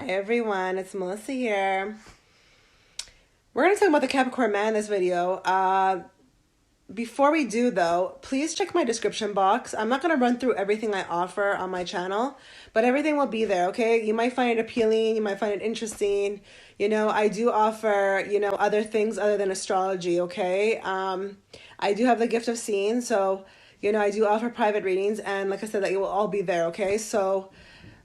Hi everyone, it's Melissa here. We're going to talk about the Capricorn man in this video. Before we do though, please check my description box. I'm not going to run through everything I offer on my channel, but everything will be there, okay? You might find it appealing, you might find it interesting. I do offer, other things other than astrology, okay? I do have the gift of seeing, so, I do offer private readings, and like I said, that it will all be there, okay? So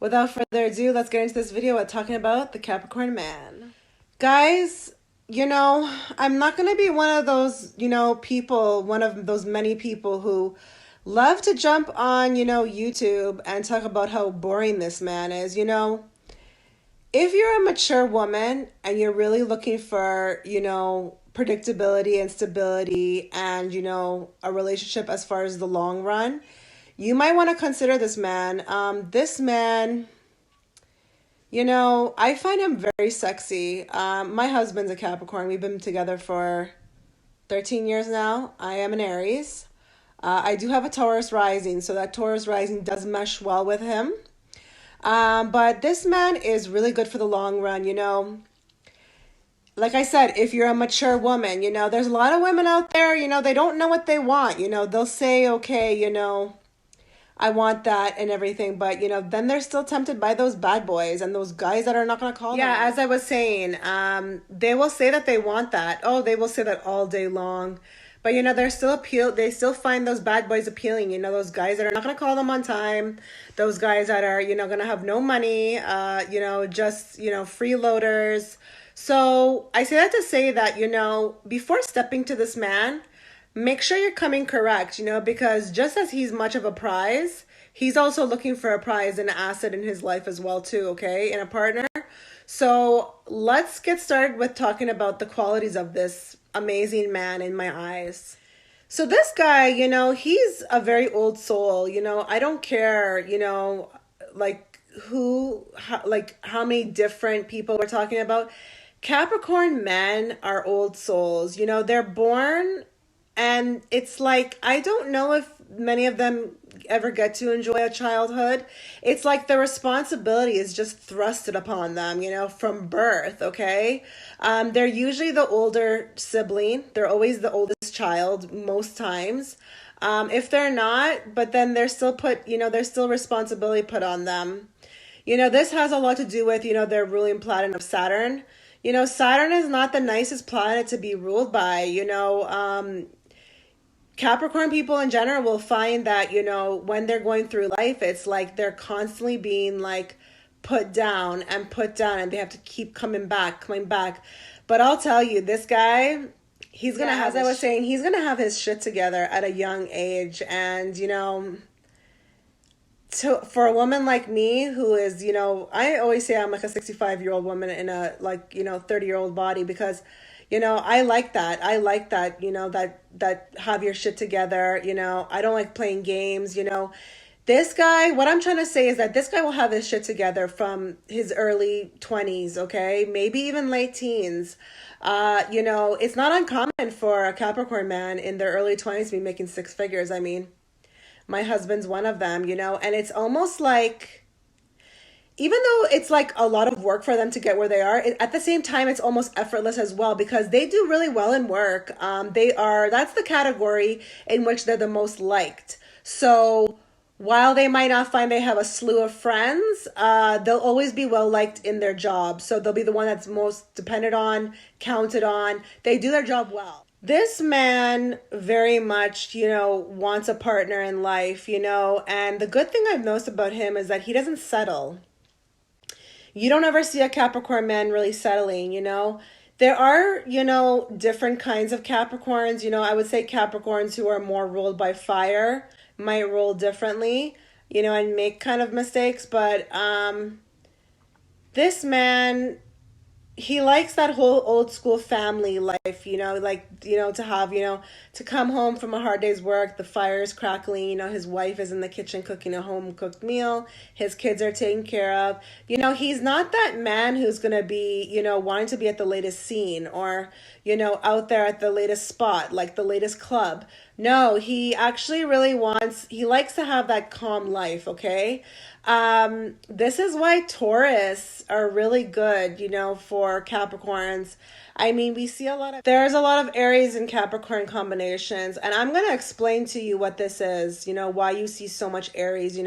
without further ado, let's get into this video at talking about the Capricorn man. Guys, I'm not going to be one of those, people, one of those many people who love to jump on, YouTube and talk about how boring this man is. If you're a mature woman and you're really looking for, predictability and stability and, a relationship as far as the long run, you might want to consider this man. This man, I find him very sexy. My husband's a Capricorn. We've been together for 13 years now. I am an Aries. I do have a Taurus rising, so that Taurus rising does mesh well with him. But this man is really good for the long run, Like I said, if you're a mature woman, there's a lot of women out there, they don't know what they want. They'll say, okay, I want that and everything, but then they're still tempted by those bad boys and those guys that are not going to call them. Yeah, as I was saying, they will say that they want that. Oh, they will say that all day long. But they're still they still find those bad boys appealing, those guys that are not going to call them on time, those guys that are, going to have no money, just, freeloaders. So I say that to say that, before stepping to this man, make sure you're coming correct, because just as he's much of a prize, he's also looking for a prize and an asset in his life as well too, okay, and a partner. So let's get started with talking about the qualities of this amazing man in my eyes. So this guy, he's a very old soul, I don't care, how many different people we're talking about. Capricorn men are old souls, they're born. And it's like, I don't know if many of them ever get to enjoy a childhood. It's like the responsibility is just thrusted upon them, from birth, okay? They're usually the older sibling. They're always the oldest child most times. If they're not, but then they're still there's still responsibility put on them. This has a lot to do with, their ruling planet of Saturn. Saturn is not the nicest planet to be ruled by, Capricorn people in general will find that, when they're going through life, it's like they're constantly being like put down and they have to keep coming back. But I'll tell you, this guy, he's going to have, as I was saying, he's going to have his shit together at a young age. And, for a woman like me who is, I always say I'm like a 65-year-old woman in a 30-year-old body because I like that. That have your shit together. I don't like playing games. This guy, what I'm trying to say is that this guy will have his shit together from his early 20s, okay? Maybe even late teens. It's not uncommon for a Capricorn man in their early 20s to be making six figures. I mean, my husband's one of them, and it's almost like, even though it's like a lot of work for them to get where they are, at the same time, it's almost effortless as well because they do really well in work. That's the category in which they're the most liked. So while they might not find they have a slew of friends, they'll always be well liked in their job. So they'll be the one that's most depended on, counted on. They do their job well. This man very much, wants a partner in life, and the good thing I've noticed about him is that he doesn't settle. You don't ever see a Capricorn man really settling, There are, different kinds of Capricorns. I would say Capricorns who are more ruled by fire might roll differently, and make kind of mistakes. But this man, he likes that whole old school family life, to have, to come home from a hard day's work, the fire is crackling, his wife is in the kitchen cooking a home cooked meal, his kids are taken care of. He's not that man who's going to be, wanting to be at the latest scene or, out there at the latest spot, like the latest club. No, he actually really wants, he likes to have that calm life, okay? This is why Taurus are really good, for Capricorns. I mean, we see there's a lot of Aries and Capricorn combinations, and I'm going to explain to you what this is, why you see so much Aries,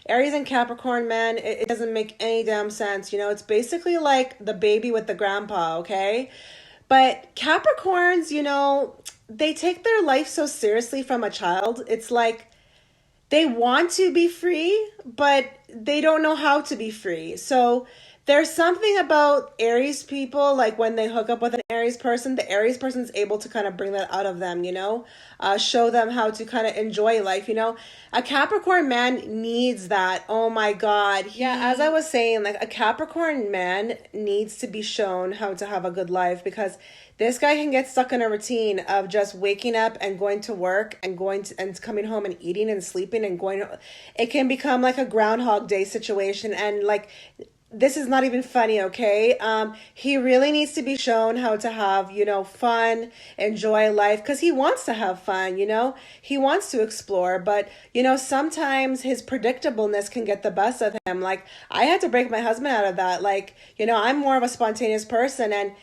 Aries and Capricorn, man, it doesn't make any damn sense, it's basically like the baby with the grandpa, okay? But Capricorns, they take their life so seriously from a child. It's like they want to be free, but they don't know how to be free. So there's something about Aries people, like when they hook up with an Aries person, the Aries person's able to kind of bring that out of them, show them how to kind of enjoy life, A Capricorn man needs that. Oh my God. Yeah, as I was saying, like a Capricorn man needs to be shown how to have a good life because this guy can get stuck in a routine of just waking up and going to work and and coming home and eating and sleeping and going. It can become like a Groundhog Day situation. And like, this is not even funny, okay? He really needs to be shown how to have, fun, enjoy life, because he wants to have fun, He wants to explore, but, sometimes his predictableness can get the best of him. Like, I had to break my husband out of that. Like, I'm more of a spontaneous person, and,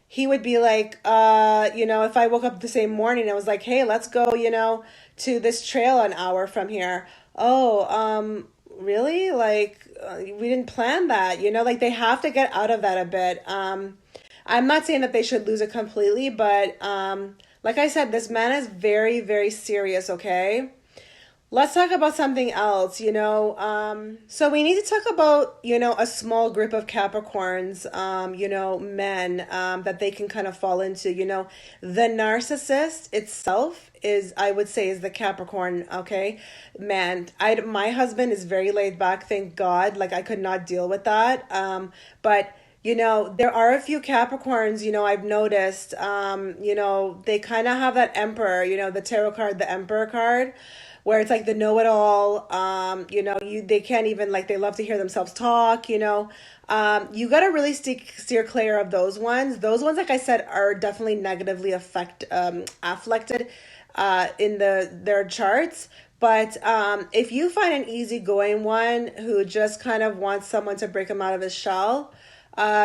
he would be like, if I woke up the same morning, I was like, hey, let's go, to this trail an hour from here. Oh, really? Like, we didn't plan that, like they have to get out of that a bit. I'm not saying that they should lose it completely, but like I said, this man is very, very serious, okay? Let's talk about something else, So we need to talk about, a small group of Capricorns, men, that they can kind of fall into, The narcissist itself is, I would say, is the Capricorn, okay? Man, my husband is very laid back, thank God. Like, I could not deal with that. But there are a few Capricorns, I've noticed, they kind of have that emperor, the tarot card, the emperor card, where it's like the know-it-all, they can't even, like, they love to hear themselves talk, you got to really steer clear of those ones. Those ones, like I said, are definitely negatively affected in their charts. But if you find an easygoing one who just kind of wants someone to break him out of his shell,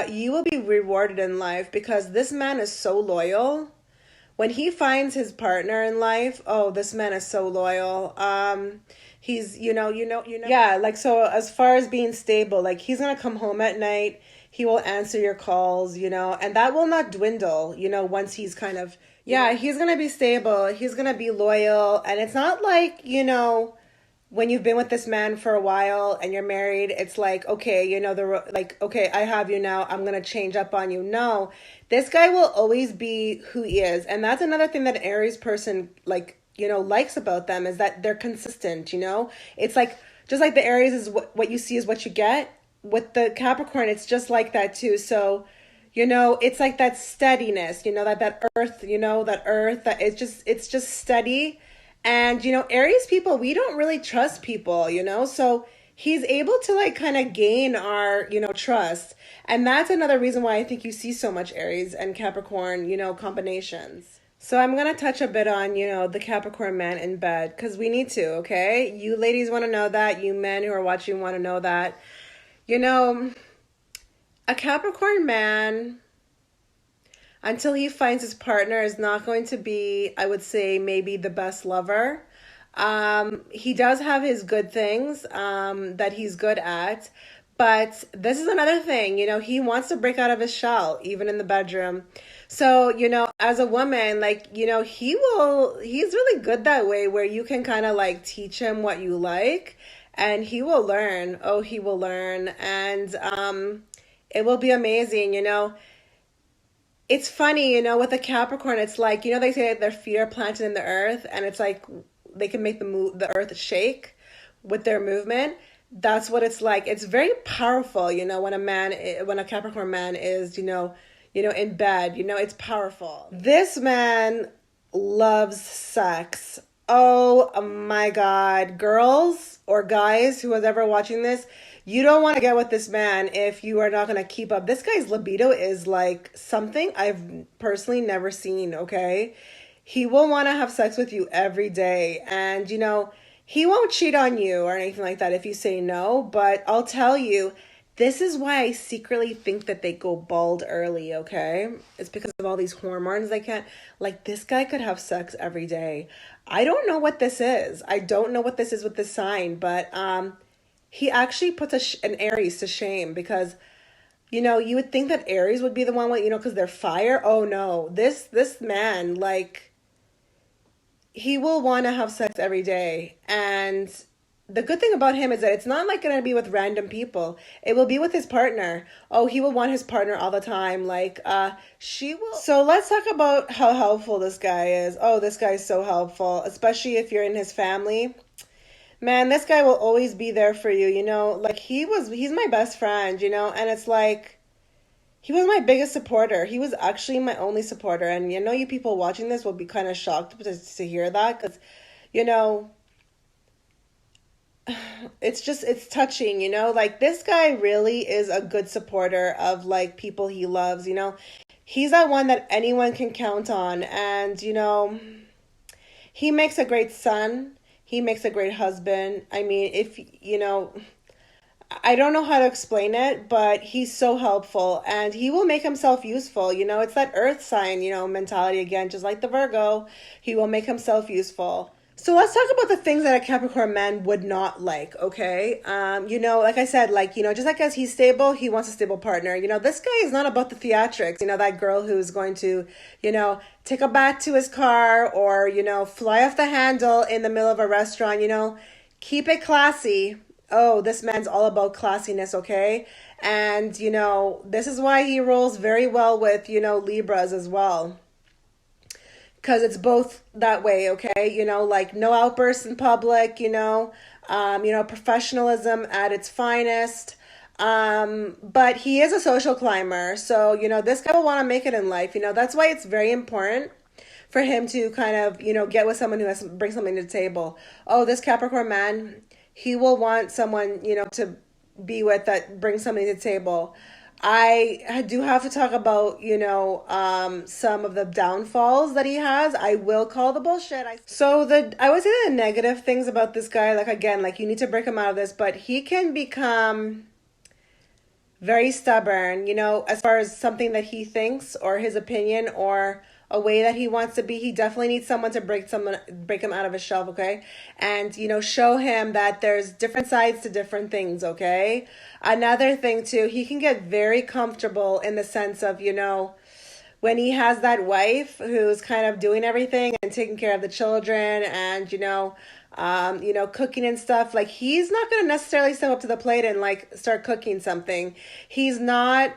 you will be rewarded in life because this man is so loyal. When he finds his partner in life, oh, this man is so loyal. He's, yeah, like, so as far as being stable, like, he's gonna come home at night, he will answer your calls, and that will not dwindle, once he's kind of, yeah, he's gonna be stable, he's gonna be loyal, and it's not like, when you've been with this man for a while and you're married, it's like, okay, okay, I have you now, I'm going to change up on you. No, this guy will always be who he is. And that's another thing that an Aries person, like, likes about them is that they're consistent, It's like, just like the Aries is what you see is what you get. With the Capricorn, it's just like that too. So, it's like that steadiness, that earth, that it's just steady. And, Aries people, we don't really trust people, so he's able to like kind of gain our, trust. And that's another reason why I think you see so much Aries and Capricorn, combinations. So I'm going to touch a bit on, the Capricorn man in bed because we need to, okay? You ladies want to know that. You men who are watching want to know that. A Capricorn man, until he finds his partner, is not going to be, I would say, maybe the best lover. He does have his good things that he's good at. But this is another thing, he wants to break out of his shell, even in the bedroom. So, as a woman, like, he's really good that way where you can kind of like teach him what you like and he will learn. Oh, he will learn. And it will be amazing, It's funny, with a Capricorn, it's like, they say their feet are planted in the earth and it's like they can make the earth shake with their movement. That's what it's like. It's very powerful, when a Capricorn man is, in bed, it's powerful. This man loves sex. Oh my God, girls or guys who is ever watching this, you don't want to get with this man if you are not going to keep up. This guy's libido is like something I've personally never seen, okay? He will want to have sex with you every day. And, he won't cheat on you or anything like that if you say no. But I'll tell you, this is why I secretly think that they go bald early, okay? It's because of all these hormones they can't. Like, this guy could have sex every day. I don't know what this is. I don't know what this is with this sign, but he actually puts an Aries to shame because you would think that Aries would be the one with, because they're fire. Oh no, this man, like, he will want to have sex every day. And the good thing about him is that it's not like going to be with random people. It will be with his partner. Oh, he will want his partner all the time. Like, she will. So let's talk about how helpful this guy is. Oh, this guy is so helpful, especially if you're in his family. Man, this guy will always be there for you, like he's my best friend, and it's like, he was my biggest supporter. He was actually my only supporter. And you people watching this will be kind of shocked to hear that because, you know, it's touching, like this guy really is a good supporter of like people he loves, he's that one that anyone can count on. And, he makes a great son. He makes a great husband. I mean, if, I don't know how to explain it, but he's so helpful and he will make himself useful. It's that earth sign, mentality again, just like the Virgo. He will make himself useful. So let's talk about the things that a Capricorn man would not like, okay? Like I said, like, just like as he's stable, he wants a stable partner. This guy is not about the theatrics. That girl who's going to, take a bath to his car or, fly off the handle in the middle of a restaurant, keep it classy. Oh, this man's all about classiness, okay? And, this is why he rolls very well with, Libras as well. Because it's both that way, okay? Like no outbursts in public, professionalism at its finest. But he is a social climber. So, this guy will want to make it in life. That's why it's very important for him to kind of, get with someone who has bring something to the table. Oh, this Capricorn man, he will want someone, to be with that brings something to the table. I do have to talk about, some of the downfalls that he has. I will call the bullshit. I would say the negative things about this guy, like, again, like, you need to break him out of this, but he can become very stubborn, as far as something that he thinks or his opinion or a way that he wants to be. He definitely needs someone to break him out of his shelf, okay? And, show him that there's different sides to different things, okay? Another thing too, he can get very comfortable in the sense of, when he has that wife who's kind of doing everything and taking care of the children and, cooking and stuff, like he's not going to necessarily step up to the plate and like start cooking something. He's not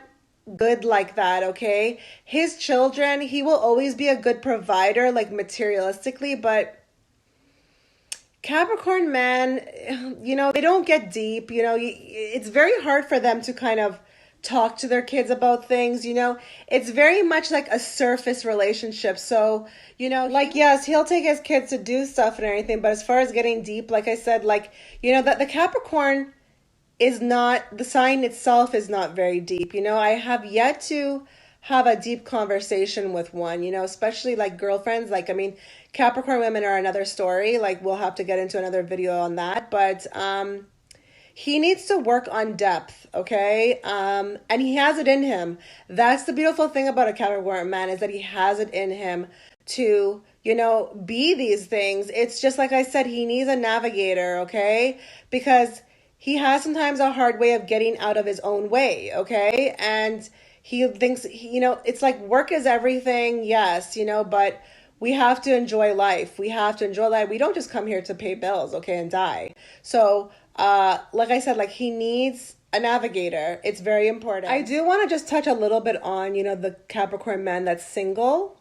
good like that, okay? His children, he will always be a good provider, like materialistically, but Capricorn man, they don't get deep, it's very hard for them to kind of talk to their kids about things, it's very much like a surface relationship. So, like, yes, he'll take his kids to do stuff and everything, but as far as getting deep, like I said, like, that the Capricorn is not, the sign itself is not very deep. I have yet to have a deep conversation with one, especially like girlfriends. Like, I mean, Capricorn women are another story. Like, we'll have to get into another video on that. But he needs to work on depth, okay? And he has it in him. That's the beautiful thing about a Capricorn man, is that he has it in him to, be these things. It's just like I said, he needs a navigator, okay? Because he has sometimes a hard way of getting out of his own way, okay? And he thinks, it's like work is everything, yes, but we have to enjoy life. We have to enjoy life. We don't just come here to pay bills, okay, and die. So, like I said, like he needs a navigator. It's very important. I do want to just touch a little bit on, the Capricorn man that's single.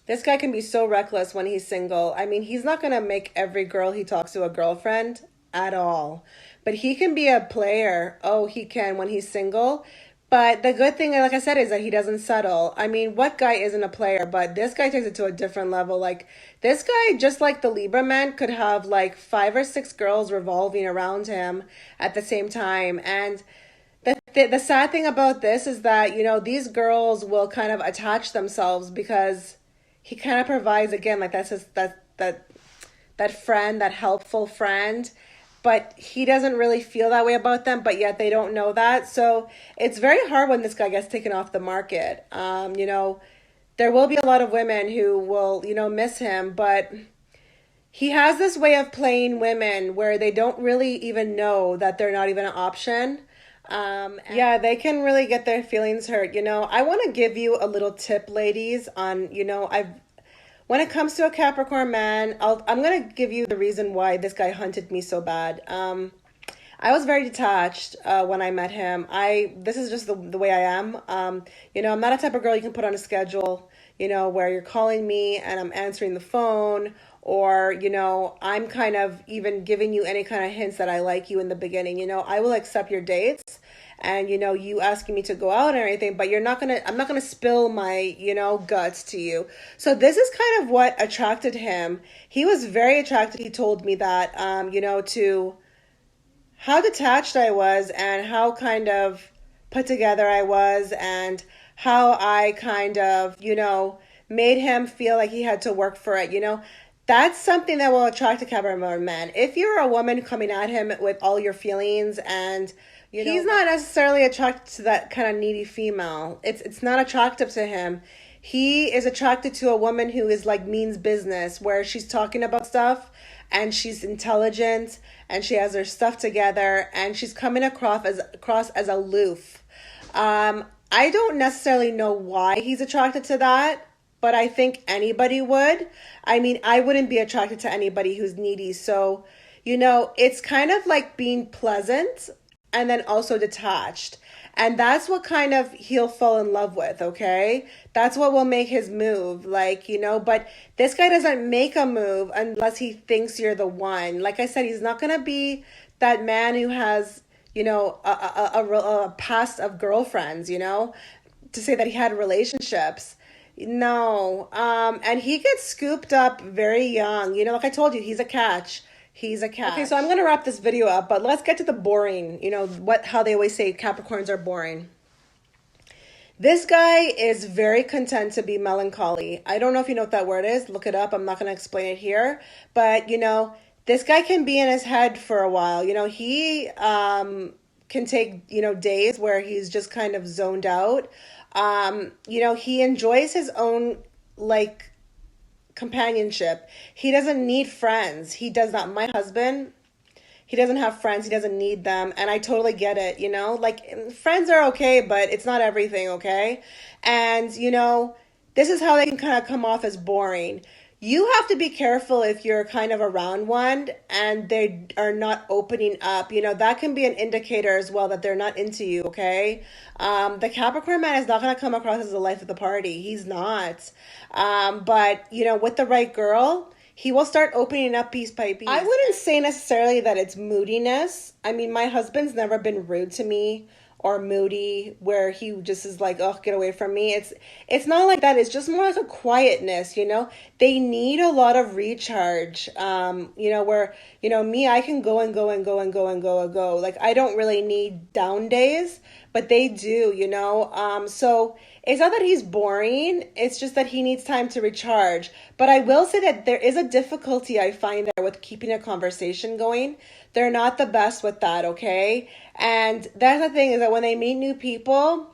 This guy can be so reckless when he's single. I mean, he's not going to make every girl he talks to a girlfriend at all. But he can be a player. Oh, he can when he's single. But the good thing, like I said, is that he doesn't settle. I mean, what guy isn't a player? But this guy takes it to a different level. Like, this guy, just like the Libra man, could have like 5 or 6 girls revolving around him at the same time. And the sad thing about this is that, these girls will kind of attach themselves because he kind of provides, again, like that's his, that friend, that helpful friend, but he doesn't really feel that way about them, but yet they don't know that. So it's very hard when this guy gets taken off the market. There will be a lot of women who will, miss him, but he has this way of playing women where they don't really even know that they're not even an option. Yeah, they can really get their feelings hurt. I want to give you a little tip, ladies, on, when it comes to a Capricorn man, I'm going to give you the reason why this guy hunted me so bad. I was very detached when I met him. This is just the way I am. I'm not a type of girl you can put on a schedule, where you're calling me and I'm answering the phone, or, I'm kind of even giving you any kind of hints that I like you in the beginning. I will accept your dates and, you asking me to go out and everything, but I'm not gonna spill my, guts to you. So this is kind of what attracted him. He was very attracted. He told me that, to how detached I was and how kind of put together I was, and how I kind of, made him feel like he had to work for it. That's something that will attract a Capricorn man. If you're a woman coming at him with all your feelings, and he's not necessarily attracted to that kind of needy female. It's not attractive to him. He is attracted to a woman who is like means business, where she's talking about stuff and she's intelligent and she has her stuff together and she's coming across as aloof. I don't necessarily know why he's attracted to that, but I think anybody would. I mean, I wouldn't be attracted to anybody who's needy. So, it's kind of like being pleasant and then also detached. And that's what kind of he'll fall in love with, okay? That's what will make his move, but this guy doesn't make a move unless he thinks you're the one. Like I said, he's not going to be that man who has, a past of girlfriends, to say that he had relationships. No. And he gets scooped up very young. Like I told you, he's a catch. He's a catch. Okay, so I'm going to wrap this video up, but let's get to the boring, how they always say Capricorns are boring. This guy is very content to be melancholy. I don't know if you know what that word is. Look it up. I'm not going to explain it here. But, this guy can be in his head for a while. He can take, days where he's just kind of zoned out. He enjoys his own, companionship. He doesn't need friends. He does not. My husband, he doesn't have friends. He doesn't need them. And I totally get it, friends are okay, but it's not everything, okay? And, this is how they can kind of come off as boring. You have to be careful if you're kind of around one and they are not opening up. That can be an indicator as well that they're not into you, okay? The Capricorn man is not going to come across as the life of the party. He's not. But, with the right girl, he will start opening up piece by piece. I wouldn't say necessarily that it's moodiness. I mean, my husband's never been rude to me or moody, where he just is like, oh, get away from me. It's not like that. It's just more like a quietness, They need a lot of recharge, where, me, I can go and go and go and go and go and go. Like, I don't really need down days, but they do, So it's not that he's boring. It's just that he needs time to recharge. But I will say that there is a difficulty I find there with keeping a conversation going. They're not the best with that, okay? And that's the thing, is that when they meet new people,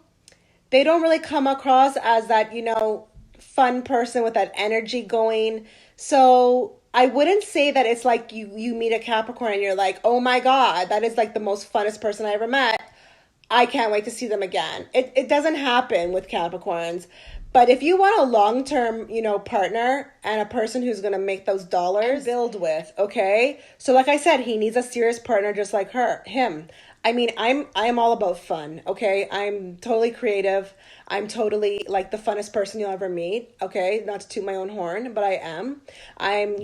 they don't really come across as that, fun person with that energy going. So I wouldn't say that it's like you meet a Capricorn and you're like, oh my God, that is like the most funnest person I ever met. I can't wait to see them again. It doesn't happen with Capricorns. But if you want a long-term, partner and a person who's going to make those dollars, build with, okay? So like I said, he needs a serious partner just like him. I mean, I'm all about fun, okay? I'm totally creative. I'm totally like the funnest person you'll ever meet, okay? Not to toot my own horn, but I am. I'm,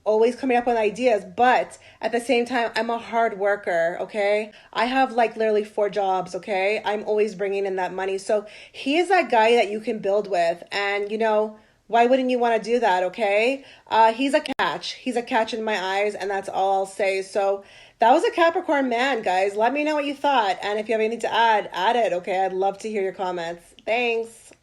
always coming up with ideas, but at the same time, I'm a hard worker, okay? I have like literally 4 jobs, okay? I'm always bringing in that money. So he is that guy that you can build with, and why wouldn't you want to do that, okay? He's a catch. He's a catch in my eyes, and that's all I'll say. So that was a Capricorn man, guys. Let me know what you thought. And if you have anything to add it, okay? I'd love to hear your comments. Thanks.